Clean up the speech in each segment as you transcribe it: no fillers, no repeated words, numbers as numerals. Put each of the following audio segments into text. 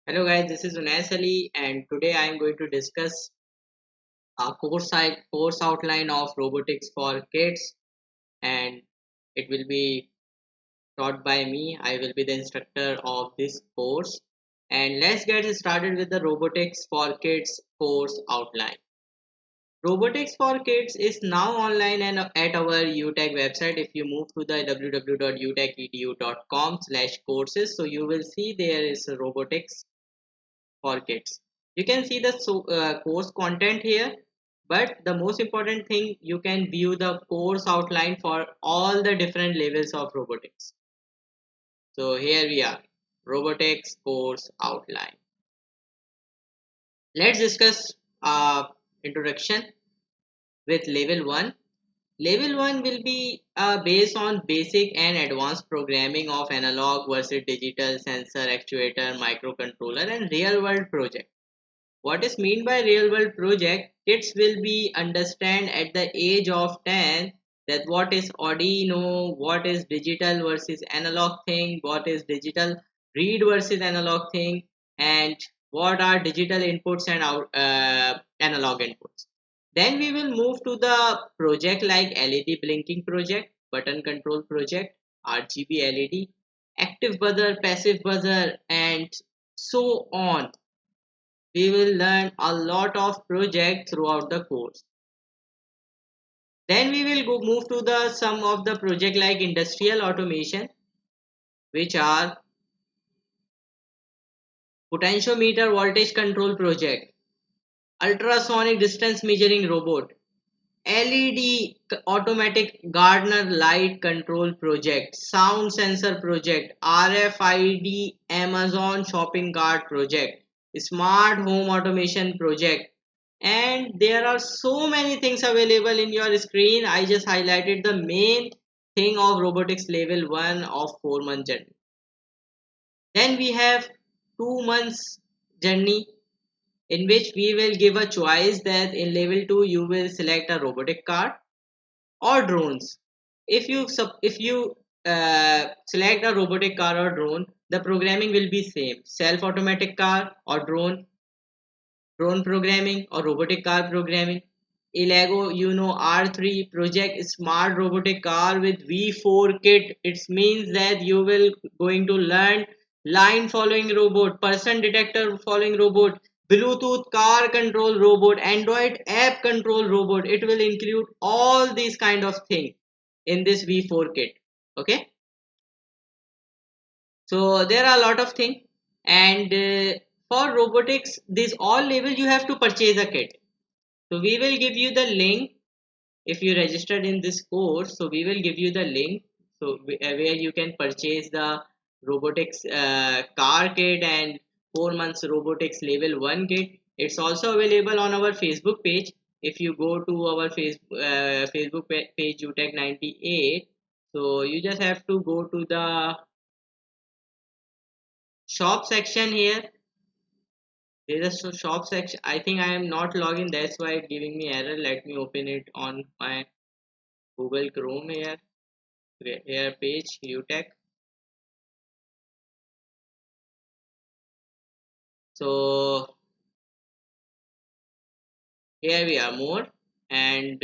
Hello guys, this is Unais Ali and today I am going to discuss a course outline of robotics for kids, and it will be taught by me. I will be the instructor of this course, and let's get started with the robotics for kids course outline. Robotics for kids is now online and at our Utech website. If you move to the www.utechedu.com/courses, so you will see there is a robotics for kids. You can see the course content here, but the most important thing, you can view the course outline for all the different levels of robotics. So here we are, robotics course outline. Let's discuss introduction with level 1. Level 1 will be based on basic and advanced programming of analog versus digital sensor, actuator, microcontroller and real world project. What is mean by real world project? Kids will be understand at the age of 10 that what is Arduino, what is digital versus analog thing, what is digital read versus analog thing, and what are digital inputs and analog inputs. Then we will move to the project like LED blinking project, button control project, RGB LED, active buzzer, passive buzzer, and so on. We will learn a lot of projects throughout the course. Then we will move to the some of the project like industrial automation, which are potentiometer voltage control project, ultrasonic distance measuring robot, LED automatic gardener light control project, sound sensor project, RFID Amazon shopping cart project, smart home automation project, and there are so many things available in your screen. I just highlighted the main thing of robotics level 1 of 4-month journey. Then we have 2 months journey, in which we will give a choice that in level 2 you will select a robotic car or drones. If you select a robotic car or drone, the programming will be same: self automatic car or drone programming or robotic car programming. Lego R3 project smart robotic car with V4 kit. It means that you will going to learn line following robot, person detector following robot, Bluetooth car control robot, Android app control robot. It will include all these kind of thing in this V4 kit. Okay, so there are a lot of things, and for robotics, this all level you have to purchase a kit. So we will give you the link if you registered in this course. So we will give you the link, so where you can purchase the robotics car kit and 4 months robotics level 1 kit. It's also available on our Facebook page. If you go to our Facebook page Utech 98, so you just have to go to the shop section here. There's a shop section. I think I am not logging, that's why it's giving me error. Let me open it on my Google Chrome here. Here page Utech. So here we are more, and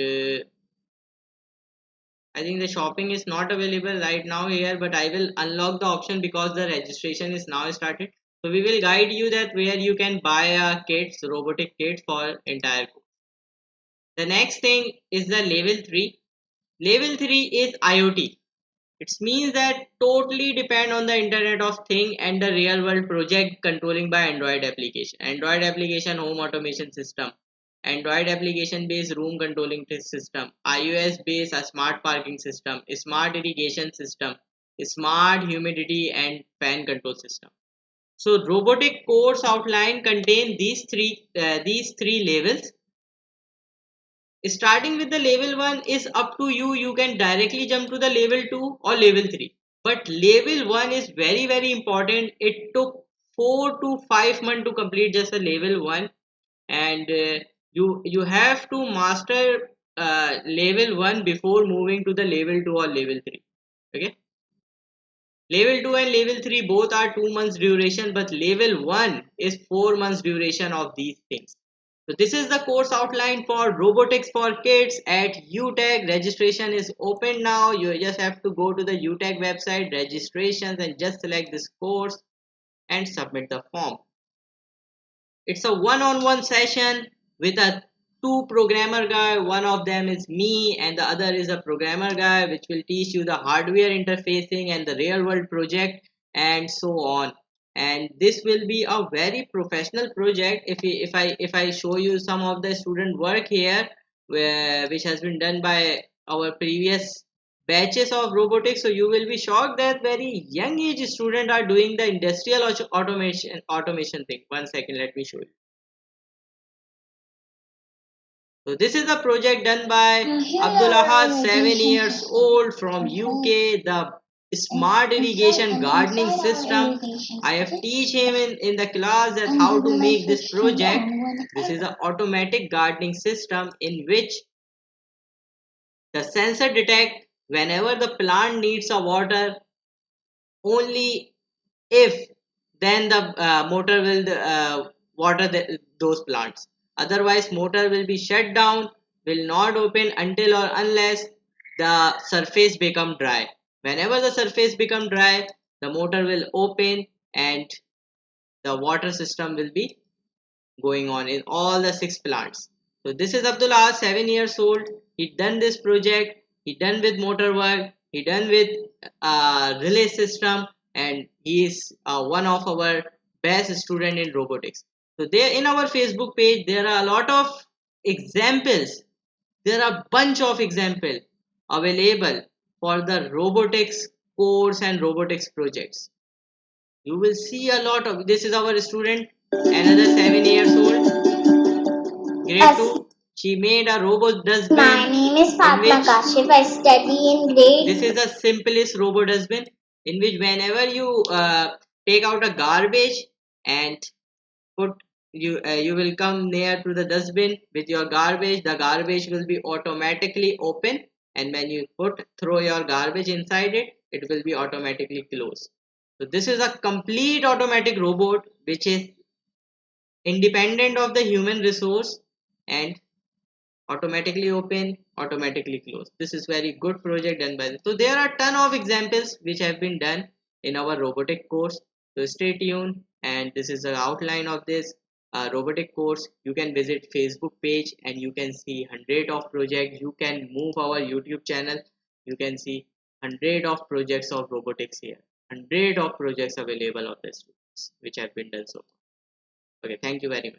I think the shopping is not available right now here, but I will unlock the option because the registration is now started. So we will guide you that where you can buy a kits, robotic kit for entire course. The next thing is the level 3. Level 3 is IoT. It means that totally depend on the Internet of Thing and the real world project controlling by Android application. Android application home automation system. Android application based room controlling system. iOS based a smart parking system. Smart irrigation system. Smart humidity and fan control system. So robotic course outline contain these three levels. Starting with the level 1 is up to you. You can directly jump to the level 2 or level 3, but level 1 is very important. It took 4 to 5 months to complete just the level 1, and you have to master level 1 before moving to the level 2 or level 3. Okay, Level 2 and level 3 both are 2 months duration, but level 1 is 4 months duration of these things. So this is the course outline for Robotics for Kids at Utech. Registration is open now. You just have to go to the Utech website, registrations, and just select this course and submit the form. It's a one-on-one session with a two programmer guy. One of them is me and the other is a programmer guy, which will teach you the hardware interfacing and the real world project and so on. And this will be a very professional project. If I show you some of the student work here, which has been done by our previous batches of robotics, so you will be shocked that very young age students are doing the industrial automation thing. One second, let me show you. So this is a project done by Abdullah, 7 years old from UK, the smart irrigation gardening system. I have teach him in the class that how to make this project. This is an automatic gardening system in which the sensor detect whenever the plant needs a water, only if then the motor will water those plants. Otherwise motor will be shut down, will not open until or unless the surface become dry. Whenever the surface become dry, the motor will open and the water system will be going on in all the 6 plants. So this is Abdullah, 7 years old. He done this project. He done with motor work. He done with relay system, and he is one of our best student in robotics. So there in our Facebook page there are a lot of examples. There are bunch of example available for the robotics course and robotics projects. You will see a lot of this is our student, another 7 years old, grade 2. She made a robot dustbin. My name is Fatma Kashif. I study in This is grade. the simplest robot dustbin in which whenever you take out a garbage and put you will come near to the dustbin with your garbage, the garbage will be automatically open, and when you throw your garbage inside it, it will be automatically closed. So this is a complete automatic robot which is independent of the human resource and automatically open, automatically close. This is very good project done by this. So there are ton of examples which have been done in our robotic course. So stay tuned, and this is the outline of this robotic course. You can visit Facebook page and you can see hundred of projects. You can move our YouTube channel. You can see hundred of projects of robotics here. Hundred of projects available of the students which have been done so far. Okay, thank you very much.